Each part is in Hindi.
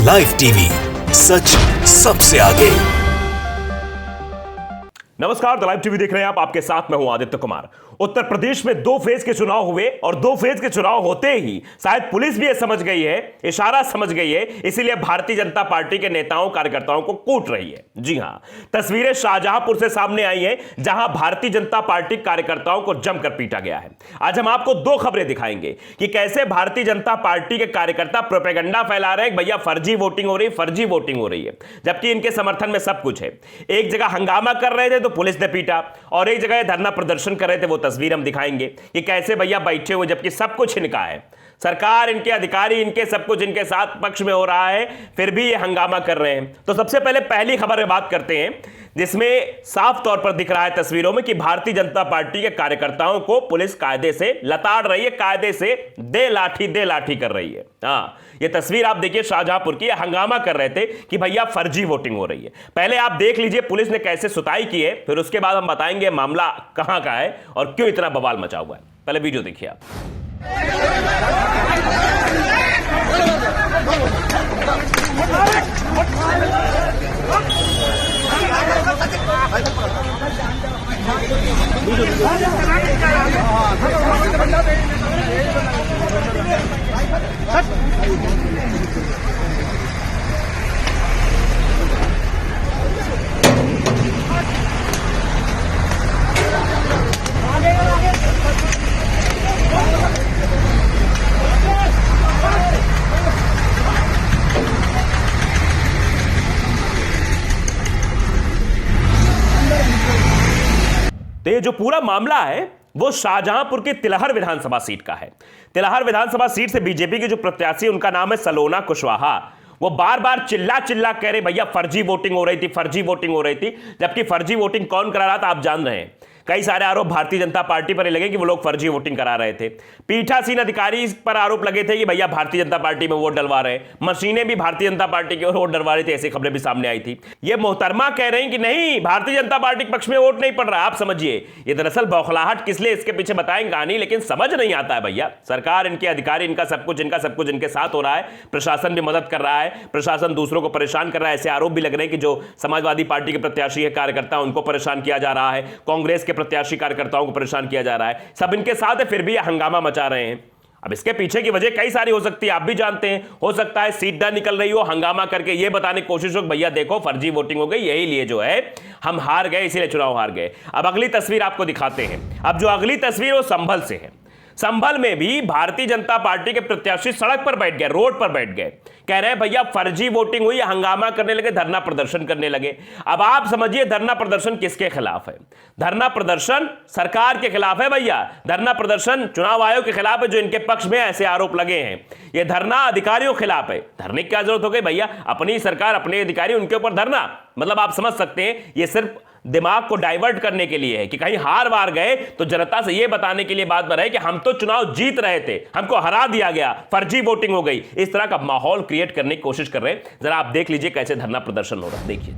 लाइव टीवी, सच सबसे आगे। नमस्कार, द लाइव टीवी देख रहे हैं आप। आपके साथ मैं हूं आदित्य कुमार। उत्तर प्रदेश में 2 फेज के चुनाव हुए और 2 फेज के चुनाव होते ही शायद पुलिस भी ये समझ गई है, इशारा समझ गई है, इसीलिए भारतीय जनता पार्टी के नेताओं कार्यकर्ताओं को कूट रही है। जी हां, तस्वीरें शाहजहांपुर से सामने आई हैं, जहां भारतीय जनता पार्टी कार्यकर्ताओं को जमकर पीटा गया है। आज हम आपको 2 खबरें दिखाएंगे कि कैसे भारतीय जनता पार्टी के कार्यकर्ता प्रोपेगेंडा फैला रहे हैं, भैया फर्जी वोटिंग हो रही है, फर्जी वोटिंग हो रही है, जबकि इनके समर्थन में सब कुछ है। एक जगह हंगामा कर रहे थे तो पुलिस ने पीटा, और एक जगह धरना प्रदर्शन कर रहे थे, वो तस्वीर हम दिखाएंगे कि कैसे भैया बैठे हुए, जबकि सब कुछ इनका है, सरकार, इनके अधिकारी, इनके सब कुछ इनके साथ पक्ष में हो रहा है, फिर भी ये हंगामा कर रहे हैं। तो सबसे पहले पहली खबर में बात करते हैं, जिसमें साफ तौर पर दिख रहा है तस्वीरों में कि भारतीय जनता पार्टी के कार्यकर्ताओं को पुलिस कायदे से लताड़ रही है, कायदे से दे लाठी कर रही है। हाँ, ये तस्वीर आप देखिए शाहजहांपुर की, हंगामा कर रहे थे कि भैया फर्जी वोटिंग हो रही है। पहले आप देख लीजिए पुलिस ने कैसे सुताई की है, फिर उसके बाद हम बताएंगे मामला कहां का है और क्यों इतना बवाल मचा हुआ है। पहले वीडियो देखिए आप। तो ये जो पूरा मामला है वो शाहजहांपुर की तिलहर विधानसभा सीट का है। तिलहर विधानसभा सीट से बीजेपी के जो प्रत्याशी है उनका नाम है सलोना कुशवाहा। वो बार बार चिल्ला कह रहे भैया फर्जी वोटिंग हो रही थी, फर्जी वोटिंग हो रही थी, जबकि फर्जी वोटिंग कौन करा रहा था आप जान रहे हैं। कई सारे आरोप भारतीय जनता पार्टी पर लगे कि वो लोग फर्जी वोटिंग करा रहे थे। पीठासीन अधिकारी पर आरोप लगे थे कि भैया भारतीय जनता पार्टी में वोट डलवा रहे हैं, मशीनें भी भारतीय जनता पार्टी की ओर वोट डलवा रही थी, ऐसी खबरें भी सामने आई थी। ये मोहतरमा कह रहे हैं कि नहीं, भारतीय जनता पार्टी के पक्ष में वोट नहीं पड़ रहा। आप समझिए, ये दरअसल बौखलाहट किस लिए, इसके पीछे बताएंगे कहानी, लेकिन समझ नहीं आता है भैया। सरकार, इनके अधिकारी, इनका सब कुछ इनके साथ हो रहा है, प्रशासन भी मदद कर रहा है, प्रशासन दूसरों को परेशान कर रहा है। ऐसे आरोप भी लग रहे हैं कि जो समाजवादी पार्टी के प्रत्याशी है कार्यकर्ता, उनको परेशान किया जा रहा है, कांग्रेस के प्रत्याशी कार्यकर्ता को परेशान किया जा रहा है, सब इनके साथ है, फिर भी ये हंगामा मचा रहे हैं। अब इसके पीछे की वजह कई सारी हो सकती है, आप भी जानते हैं। हो सकता है सीट ना निकल रही हो, हंगामा करके ये बताने की कोशिश हो भैया देखो फर्जी वोटिंग हो गई, यही लिए जो है हम हार गए, इसीलिए चुनाव हार गए। अब अगली तस्वीर आपको दिखाते हैं। अब जो अगली तस्वीर वो संभल से है। संभल में भी भारतीय जनता पार्टी के प्रत्याशी सड़क पर बैठ गए, रोड पर बैठ गए, कह रहे हैं भैया फर्जी वोटिंग हुई, हंगामा करने लगे, धरना प्रदर्शन करने लगे। अब आप समझिए धरना प्रदर्शन किसके खिलाफ है? धरना प्रदर्शन सरकार के खिलाफ है भैया। धरना प्रदर्शन चुनाव आयोग के खिलाफ है, जो इनके पक्ष में ऐसे आरोप लगे हैं। यह धरना अधिकारियों के खिलाफ है। धरने की क्या जरूरत हो गई भैया? अपनी सरकार, अपने अधिकारी, उनके ऊपर धरना, मतलब आप समझ सकते हैं ये सिर्फ दिमाग को डाइवर्ट करने के लिए है कि कहीं हार वार गए तो जनता से यह बताने के लिए बात बन रही कि हम तो चुनाव जीत रहे थे, हमको हरा दिया गया, फर्जी वोटिंग हो गई। इस तरह का माहौल क्रिएट करने की कोशिश कर रहे हैं। जरा आप देख लीजिए कैसे धरना प्रदर्शन हो रहा है, देखिए।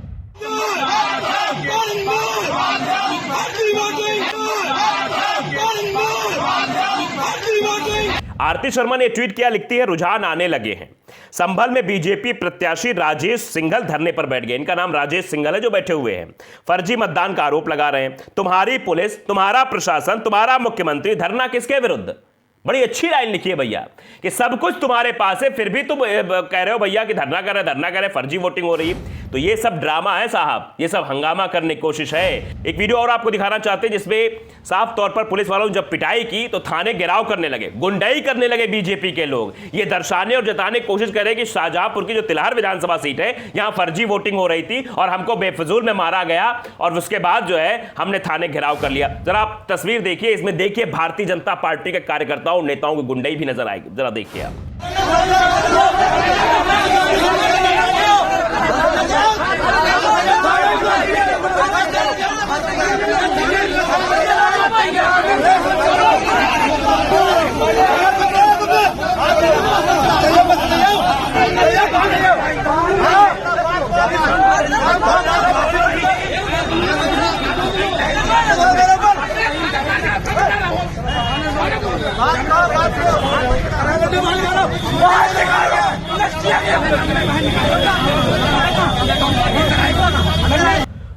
आरती शर्मा ने ट्वीट किया, लिखती है रुझान आने लगे हैं। संभल में बीजेपी प्रत्याशी राजेश सिंघल धरने पर बैठ गए। इनका नाम राजेश सिंघल है, जो बैठे हुए हैं। फर्जी मतदान का आरोप लगा रहे हैं। तुम्हारी पुलिस, तुम्हारा प्रशासन, तुम्हारा मुख्यमंत्री, धरना किसके विरुद्ध? बड़ी अच्छी लाइन लिखी है भैया कि सब कुछ तुम्हारे पास है, फिर भी तुम कह रहे हो भैया कि धरना कर रहे, फर्जी वोटिंग हो रही है। तो ये सब ड्रामा है साहब, ये सब हंगामा करने की कोशिश है। एक वीडियो और आपको दिखाना चाहते हैं जिसमें साफ तौर पर पुलिस वालों ने जब पिटाई की तो थाने घेराव करने लगे, गुंडाई करने लगे बीजेपी के लोग। ये दर्शाने और जताने की कोशिश कर रहे कि शाहजहांपुर की जो तिलहर विधानसभा सीट है, यहां फर्जी वोटिंग हो रही थी और हमको बेफजूल में मारा गया, और उसके बाद जो है हमने थाने घेराव कर लिया। जरा आप तस्वीर देखिए, इसमें देखिए भारतीय जनता पार्टी के कार्यकर्ताओं, नेताओं की गुंडाई भी नजर आएगी। जरा देखिए आप।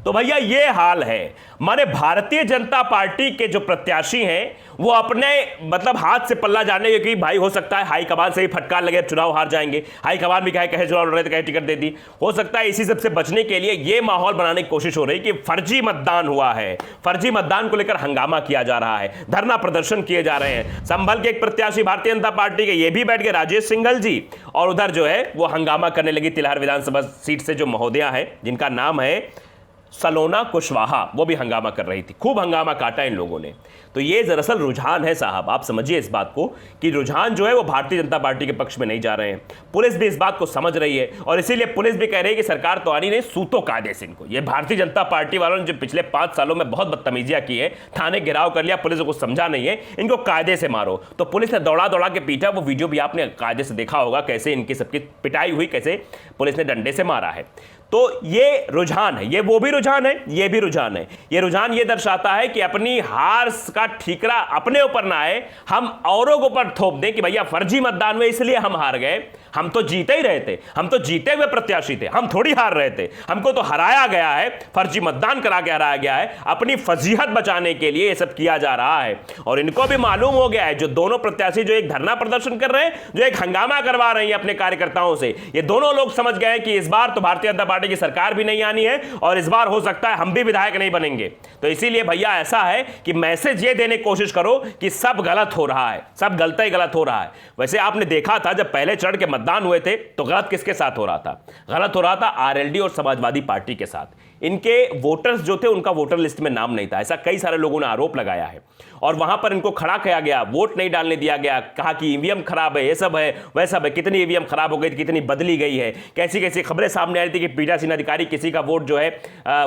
तो भैया ये हाल है। माने भारतीय जनता पार्टी के जो प्रत्याशी हैं वो अपने मतलब हाथ से पल्ला जाने की भाई हो सकता है हाईकमान से ही फटकार लगे चुनाव हार जाएंगे, हाईकमान भी कहे चुनाव लड़ रहे थे कहे टिकट दे दी, हो सकता है इसी सबसे बचने के लिए ये माहौल बनाने की कोशिश हो रही कि फर्जी मतदान हुआ है, फर्जी मतदान को लेकर हंगामा किया जा रहा है, धरना प्रदर्शन किए जा रहे हैं। संभल के एक प्रत्याशी भारतीय जनता पार्टी के ये भी बैठ गए राजेश सिंघल जी, और उधर जो है वो हंगामा करने लगी तिलहर विधानसभा सीट से जो महोदया है जिनका नाम है सलोना कुशवाहा, वो भी हंगामा कर रही थी। खूब हंगामा काटा इन लोगों ने। तो ये दरअसल रुझान है साहब, आप समझिए इस बात को कि रुझान जो है वो भारतीय जनता पार्टी के पक्ष में नहीं जा रहे हैं। पुलिस भी इस बात को समझ रही है और इसीलिए पुलिस भी कह रही है कि सरकार तो आनी नहीं, सूतो कायदे से इनको। ये भारतीय जनता पार्टी वालों ने जो पिछले 5 सालों में बहुत बदतमीजियां की है, थाने घेराव कर लिया, पुलिस को समझा नहीं है, इनको कायदे से मारो। तो पुलिस ने दौड़ा दौड़ा के पीटा, वो वीडियो भी आपने कायदे से देखा होगा कैसे इनकी सबकी पिटाई हुई, कैसे पुलिस ने डंडे से मारा है। तो ये रुझान है, ये वो भी रुझान है, ये भी रुझान है। ये रुझान ये दर्शाता है कि अपनी हार का ठीकरा अपने ऊपर ना आए, हम औरों के ऊपर थोप दें कि भैया फर्जी मतदान में इसलिए हम हार गए, हम तो जीते ही रहे थे, हम तो जीते हुए प्रत्याशी थे, हम थोड़ी हार रहे थे, हमको तो हराया गया है, फर्जी मतदान करा के हराया गया है। अपनी फजीहत बचाने के लिए ये सब किया जा रहा है और इनको भी मालूम हो गया है, जो दोनों प्रत्याशी जो एक धरना प्रदर्शन कर रहे हैं, जो एक हंगामा करवा रहे हैं अपने कार्यकर्ताओं से, ये दोनों लोग समझ गए कि इस बार तो भारतीय जनता पार्टी की सरकार भी नहीं आनी है और इस बार हो सकता है हम भी विधायक नहीं बनेंगे। तो इसीलिए भैया ऐसा है कि मैसेज ये देने की कोशिश करो कि सब गलत हो रहा है, सब गलत ही गलत हो रहा है। वैसे आपने देखा था जब पहले चढ़ के मतदान हुए थे तो गलत किसके साथ हो रहा था? गलत हो रहा था आरएलडी और समाजवादी पार्टी के साथ। इनके वोटर्स जो थे उनका वोटर लिस्ट में नाम नहीं था, ऐसा कई सारे लोगों ने आरोप लगाया है और वहां पर इनको खड़ा किया गया, वोट नहीं डालने दिया गया, कहा कि ईवीएम खराब है, ये सब है, वह सब है। कितनी ईवीएम खराब हो गई, कितनी बदली गई है, कैसी कैसी खबरें सामने आ रही थी कि पीठासीन अधिकारी किसी का वोट जो है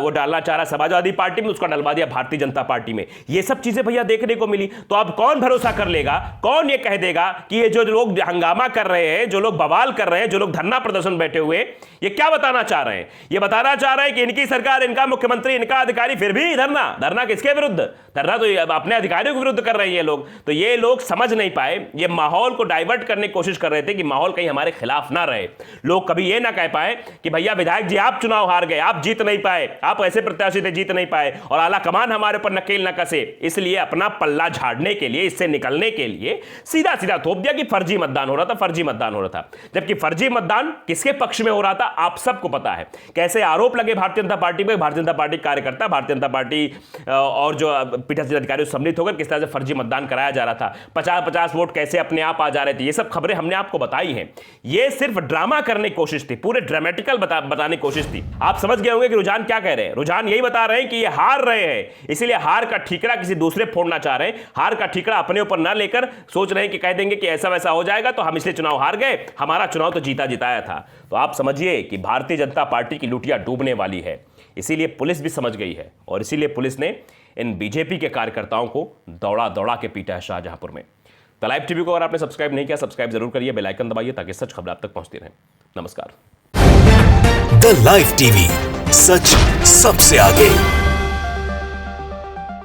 वो डालना चाह रहा समाजवादी पार्टी में, उसका डलवा दिया भारतीय जनता पार्टी में। ये सब चीजें भैया देखने को मिली। तो अब कौन भरोसा कर लेगा, कौन ये कह देगा कि ये जो लोग हंगामा कर रहे हैं, जो लोग बवाल कर रहे हैं, जो लोग धरना प्रदर्शन बैठे हुए, ये क्या बताना चाह रहे हैं? ये बताना चाह रहे हैं कि इनकी सरकार, इनका मुख्यमंत्री, इनका अधिकारी फिर भी धरना किसके विरुद्ध? धरना तो अपने अधिकारियों के विरुद्ध कर रहे हैं ये लोग। तो ये लोग समझ नहीं पाए, ये माहौल को डाइवर्ट करने की कोशिश कर रहे थे कि माहौल कहीं हमारे खिलाफ ना रहे, लोग कभी ये ना कह पाए कि भैया विधायक जी आप चुनाव हार गए, आप जीत नहीं पाए, आप ऐसे प्रत्याशी थे जीत नहीं पाए और आला कमान हमारे ऊपर नकेल न कसे। इसलिए अपना पल्ला झाड़ने के लिए, इससे निकलने के लिए सीधा सीधा थोप दिया कि फर्जी मतदान हो रहा था, फर्जी मतदान हो रहा था। जबकि फर्जी मतदान किसके पक्ष में हो रहा था आप सबको पता है। कैसे आरोप लगे भारतीय जनता पार्टी पे, भारतीय जनता पार्टी कार्यकर्ता, भारतीय जनता पार्टी और जो पीठासीन अधिकारी सम्मिलित होकर किस तरह से फर्जी मतदान कराया जा रहा था, 50-50 वोट कैसे अपने आप आ जा रहे थे। ये सब खबरें हमने आपको बताई हैं। ये सिर्फ ड्रामा करने की कोशिश थी, पूरे ड्रामेटिकल बताने की कोशिश थी। आप समझ गए होंगे कि रुझान क्या कह रहे हैं। रुझान यही बता रहे हैं कि ये हार रहे हैं, इसलिए हार का ठीकरा किसी दूसरे फोड़ना चाह रहे हैं। हार का ठीकरा अपने ऊपर ना लेकर सोच रहे हैं कि कह देंगे कि ऐसा वैसा हो जाएगा तो हम इसलिए चुनाव हार गए, हमारा चुनाव तो जीता जिताया था। तो आप समझिए कि भारतीय जनता पार्टी की लुटिया डूबने वाली है। इसीलिए पुलिस भी समझ गई है और इसीलिए पुलिस ने इन बीजेपी के कार्यकर्ताओं को दौड़ा दौड़ा के पीटा है शाहजहांपुर में। द लाइव टीवी को अगर आपने सब्सक्राइब नहीं किया, सब्सक्राइब जरूर करिए, बेल आइकन दबाइए ताकि सच खबर आप तक पहुंचती रहे। नमस्कार। द लाइव टीवी, सच सबसे आगे।